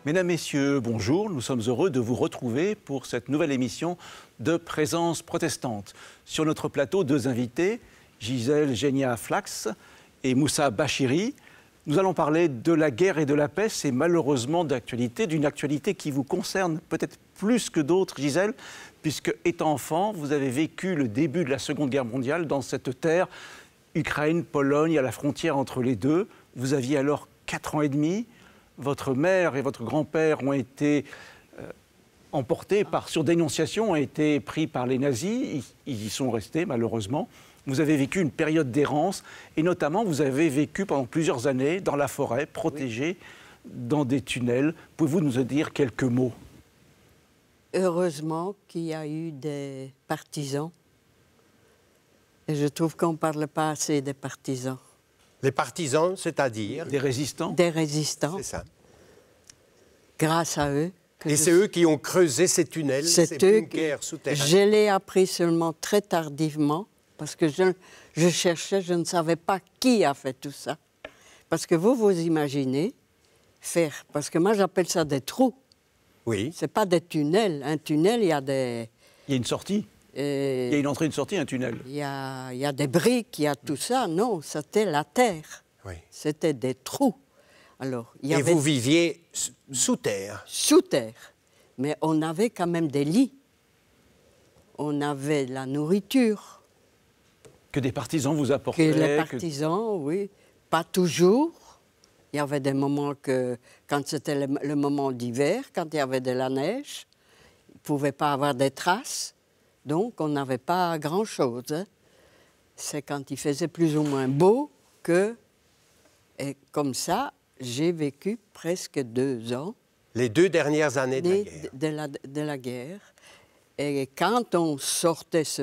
Mesdames, Messieurs, bonjour. Nous sommes heureux de vous retrouver pour cette nouvelle émission de Présence protestante. Sur notre plateau, deux invités, Gisèle Génia-Flax et Moussa Bachiri. Nous allons parler de la guerre et de la paix. C'est malheureusement d'actualité, d'une actualité qui vous concerne peut-être plus que d'autres, Gisèle, puisque, étant enfant, vous avez vécu le début de la Seconde Guerre mondiale dans cette terre, Ukraine, Pologne, à la frontière entre les deux. Vous aviez alors 4 ans et demi. Votre mère et votre grand-père ont été emportés sur dénonciation, ont été pris par les nazis. Ils y sont restés, malheureusement. Vous avez vécu une période d'errance et notamment, vous avez vécu pendant plusieurs années dans la forêt, protégé, dans des tunnels. Pouvez-vous nous en dire quelques mots? Heureusement qu'il y a eu des partisans. Et je trouve qu'on ne parle pas assez des partisans. Les partisans, c'est-à-dire? Des résistants. Des résistants. C'est ça. Grâce à eux. Et c'est eux qui ont creusé ces tunnels, ces bunkers souterrains. Je l'ai appris seulement très tardivement, parce que je cherchais, je ne savais pas qui a fait tout ça. Parce que vous imaginez faire, parce que moi j'appelle ça des trous. Oui. Ce n'est pas des tunnels. Un tunnel, il y a des... Il y a une sortie. Il y a une entrée et une sortie, un tunnel. Il y a des briques, il y a tout ça. Non, c'était la terre. Oui. C'était des trous. Alors, il y avait... Et vous viviez sous terre? Sous terre. Mais on avait quand même des lits. On avait la nourriture. Que des partisans vous apportaient? Que les partisans, oui. Pas toujours. Il y avait des moments que, quand c'était le moment d'hiver, quand il y avait de la neige, il ne pouvait pas avoir des traces. Donc, on n'avait pas grand-chose. Hein. C'est quand il faisait plus ou moins beau que... Et comme ça, j'ai vécu presque 2 ans. Les 2 dernières années de la guerre. De la guerre. Et quand on sortait se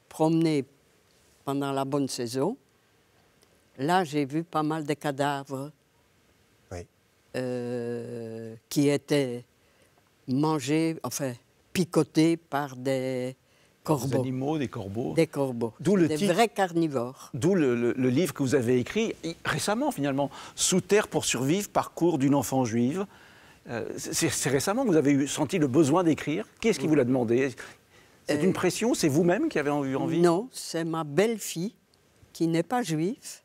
promener pendant la bonne saison, là, j'ai vu pas mal de cadavres qui étaient mangés, enfin, picotés par des... corbeaux. Des animaux, des corbeaux. Des corbeaux. Des vrais carnivores. D'où le livre que vous avez écrit récemment, finalement. Sous terre pour survivre, parcours d'une enfant juive. C'est récemment que vous avez senti le besoin d'écrire. Qui est-ce qui vous l'a demandé? C'est une pression? C'est vous-même qui avez eu envie? Non, c'est ma belle-fille, qui n'est pas juive,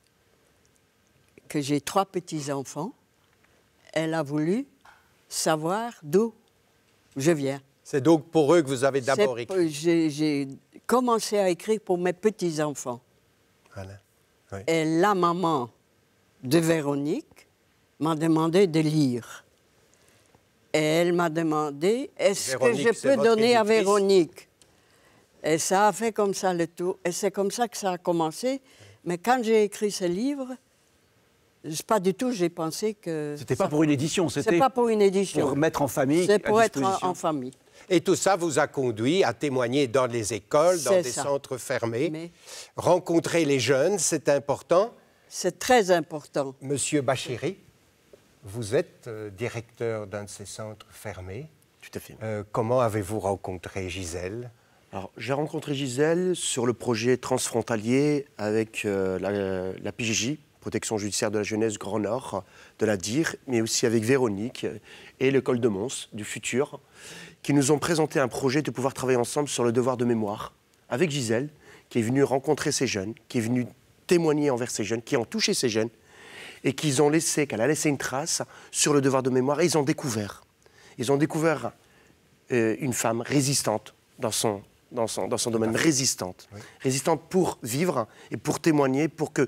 que j'ai 3 petits-enfants. Elle a voulu savoir d'où je viens. C'est donc pour eux que vous avez d'abord écrit? J'ai commencé à écrire pour mes petits-enfants. Voilà. Oui. Et la maman de Véronique m'a demandé de lire. Et elle m'a demandé, est-ce que je peux donner à Véronique? Et ça a fait comme ça le tour. Et c'est comme ça que ça a commencé. Mais quand j'ai écrit ce livre, pas du tout, j'ai pensé que... C'était pas pour une édition, c'était pas pour une édition. Pour mettre en famille. C'est pour être en famille. Et tout ça vous a conduit à témoigner dans les écoles, dans des centres fermés. Rencontrer les jeunes, c'est important. C'est très important. Monsieur Bachiri, vous êtes directeur d'un de ces centres fermés. Tout à fait. Comment avez-vous rencontré Gisèle? Alors, j'ai rencontré Gisèle sur le projet transfrontalier avec la PJJ, Protection judiciaire de la jeunesse Grand Nord, de la DIR, mais aussi avec Véronique et l'école de Mons, du futur, qui nous ont présenté un projet de pouvoir travailler ensemble sur le devoir de mémoire, avec Gisèle, qui est venue rencontrer ces jeunes, qui est venue témoigner envers ces jeunes, qui ont touché ces jeunes, et qu'elle a laissé une trace sur le devoir de mémoire. Et ils ont découvert une femme résistante dans son domaine, résistante. Oui. Résistante pour vivre et pour témoigner, pour que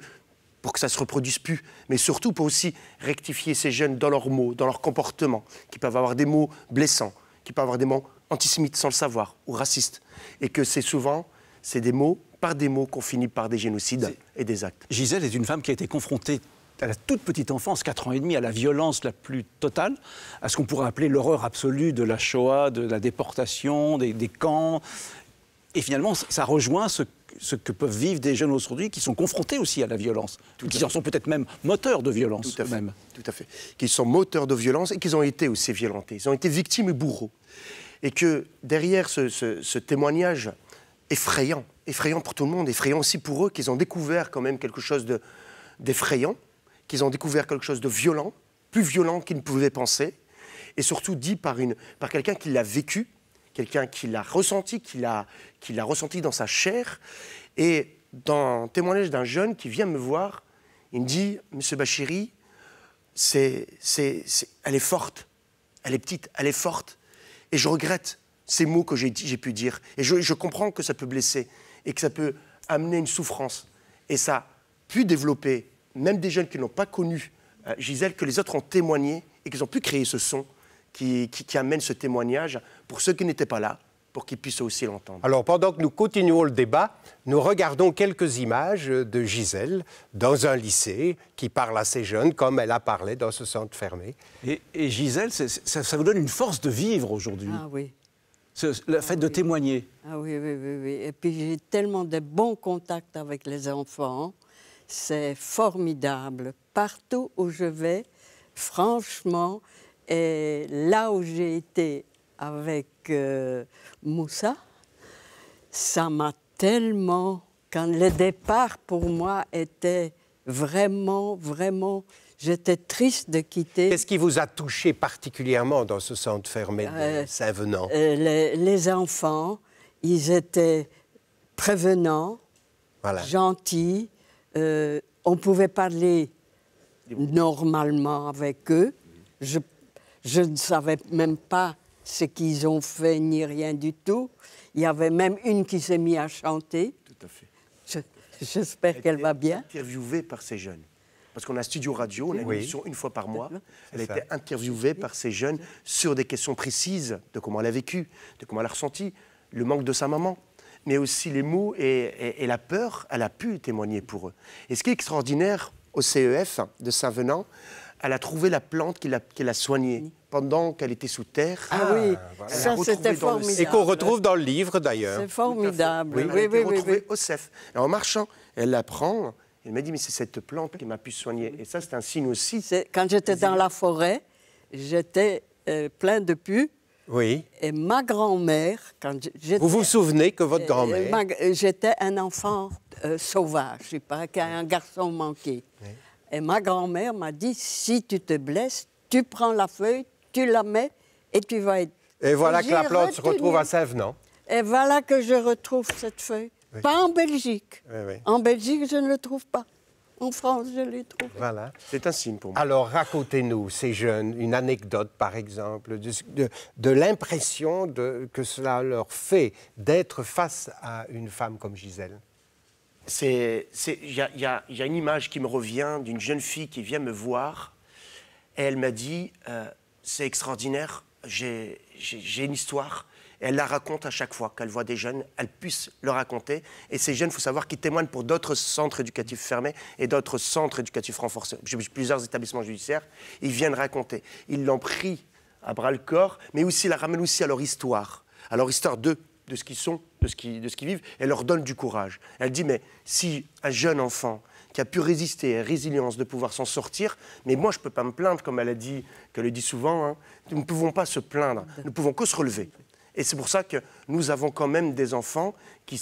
ça ne se reproduise plus, mais surtout pour aussi rectifier ces jeunes dans leurs mots, dans leur comportement, qui peuvent avoir des mots blessants, qui peuvent avoir des mots antisémites sans le savoir, ou racistes. Et que c'est souvent, des mots, par des mots, qu'on finit par des génocides et des actes. Gisèle est une femme qui a été confrontée à la toute petite enfance, 4 ans et demi, à la violence la plus totale, à ce qu'on pourrait appeler l'horreur absolue de la Shoah, de la déportation, des camps. Et finalement, ça rejoint ce que peuvent vivre des jeunes aujourd'hui qui sont confrontés aussi à la violence, qui en sont peut-être même moteurs de violence. Tout à fait. Qui sont moteurs de violence et qui ont été aussi violentés. Ils ont été victimes et bourreaux. Et que derrière ce témoignage effrayant pour tout le monde, effrayant aussi pour eux, qu'ils ont découvert quand même quelque chose d'effrayant, qu'ils ont découvert quelque chose de violent, plus violent qu'ils ne pouvaient penser, et surtout dit par quelqu'un qui l'a vécu, quelqu'un qui l'a ressenti, qui l'a ressenti dans sa chair. Et dans un témoignage d'un jeune qui vient me voir, il me dit « Monsieur Bachiri, elle est forte, elle est petite, elle est forte. Et je regrette ces mots que j'ai pu dire. Et je comprends que ça peut blesser et que ça peut amener une souffrance. Et ça a pu développer, même des jeunes qui n'ont pas connu Gisèle, que les autres ont témoigné et qu'ils ont pu créer ce son qui amène ce témoignage pour ceux qui n'étaient pas là, pour qu'ils puissent aussi l'entendre. Alors, pendant que nous continuons le débat, nous regardons quelques images de Gisèle dans un lycée qui parle à ces jeunes comme elle a parlé dans ce centre fermé. Et Gisèle, ça vous donne une force de vivre aujourd'hui. Ah oui. Le fait de témoigner. Ah oui. Et puis j'ai tellement de bons contacts avec les enfants. C'est formidable. Partout où je vais, franchement, et là où j'ai été avec Moussa, ça m'a tellement... Quand le départ pour moi était vraiment... J'étais triste de quitter... Qu'est-ce qui vous a touché particulièrement dans ce centre fermé de Saint-Venant? Les enfants, ils étaient prévenants, gentils. On pouvait parler normalement avec eux. Je ne savais même pas ce qu'ils ont fait, ni rien du tout. Il y avait même une qui s'est mise à chanter. Tout à fait. J'espère qu'elle va bien. Interviewée par ces jeunes. Parce qu'on a Studio Radio, on a une émission une fois par mois. Elle a été interviewée par ces jeunes sur des questions précises de comment elle a vécu, de comment elle a ressenti, le manque de sa maman, mais aussi les mots et la peur, elle a pu témoigner pour eux. Et ce qui est extraordinaire au CEF de Saint-Venant, elle a trouvé la plante qu'elle a soignée pendant qu'elle était sous terre. Ah oui, ça c'était formidable. Et qu'on retrouve dans le livre d'ailleurs. C'est formidable. Oui, elle a été retrouvée au CEF. Et en marchant, elle la prend, elle m'a dit, mais c'est cette plante qui m'a pu soigner. Et ça, c'est un signe aussi. Quand j'étais dans la forêt, j'étais plein de pus. Oui. Et ma grand-mère, quand j'étais... Vous vous souvenez que votre grand-mère... J'étais un enfant sauvage, je sais pas, un garçon manqué. Oui. Et ma grand-mère m'a dit, si tu te blesses, tu prends la feuille, tu la mets et tu vas être... Et voilà que la plante se retrouve à Saint-Venant. Et voilà que je retrouve cette feuille. Oui. Pas en Belgique. Oui. En Belgique, je ne le trouve pas. En France, je l'ai trouvé. Voilà. C'est un signe pour moi. Alors, racontez-nous, ces jeunes, une anecdote, par exemple, de l'impression que cela leur fait d'être face à une femme comme Gisèle. Il y a une image qui me revient d'une jeune fille qui vient me voir. Et elle m'a dit, c'est extraordinaire, j'ai une histoire. Et elle la raconte à chaque fois qu'elle voit des jeunes, elle puisse le raconter. Et ces jeunes, il faut savoir qu'ils témoignent pour d'autres centres éducatifs fermés et d'autres centres éducatifs renforcés. J'ai plusieurs établissements judiciaires. Ils viennent raconter. Ils l'ont pris à bras-le-corps, mais aussi la ramènent aussi à leur histoire de ce qu'ils sont, de ce qu'ils vivent, et leur donne du courage. Elle dit, mais si un jeune enfant qui a pu résister et résilience de pouvoir s'en sortir, mais moi je ne peux pas me plaindre, comme elle dit souvent, hein, nous ne pouvons pas se plaindre, nous ne pouvons que se relever. Et c'est pour ça que nous avons quand même des enfants qui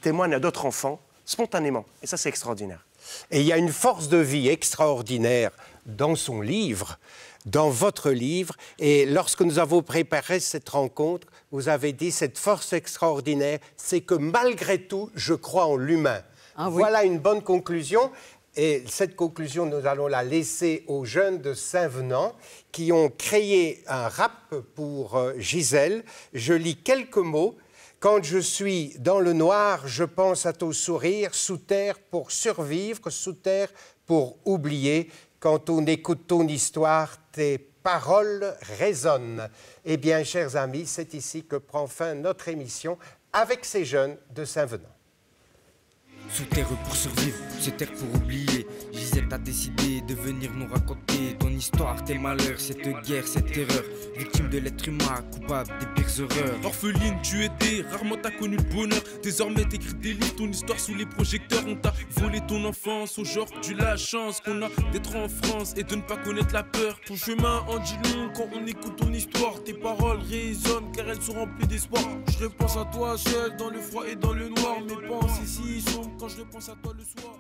témoignent à d'autres enfants spontanément. Et ça, c'est extraordinaire. Et il y a une force de vie extraordinaire dans son livre, dans votre livre. Et lorsque nous avons préparé cette rencontre, vous avez dit, cette force extraordinaire, c'est que malgré tout, je crois en l'humain. Ah, oui. Voilà une bonne conclusion. Et cette conclusion, nous allons la laisser aux jeunes de Saint-Venant qui ont créé un rap pour Gisèle. Je lis quelques mots. Quand je suis dans le noir, je pense à ton sourire, sous terre pour survivre, sous terre pour oublier. Quand on écoute ton histoire, tes paroles résonnent. Eh bien, chers amis, c'est ici que prend fin notre émission avec ces jeunes de Saint-Venant. Sous terre pour survivre, sous terre pour oublier. Gisèle, t'as décidé de venir nous raconter ton histoire, tes malheurs, cette guerre, cette terreur. Victime de l'être humain, coupable des pires horreurs. Orpheline, tu étais, rarement t'as connu le bonheur. Désormais t'écris des livres, ton histoire sous les projecteurs. On t'a volé ton enfance, aujourd'hui la chance qu'on a d'être en France et de ne pas connaître la peur. Ton chemin en dit long quand on écoute ton histoire. Tes paroles résonnent car elles sont remplies d'espoir. Je repense à toi seul dans le froid et dans le noir. Mes pensées si sombres quand je repense à toi le soir.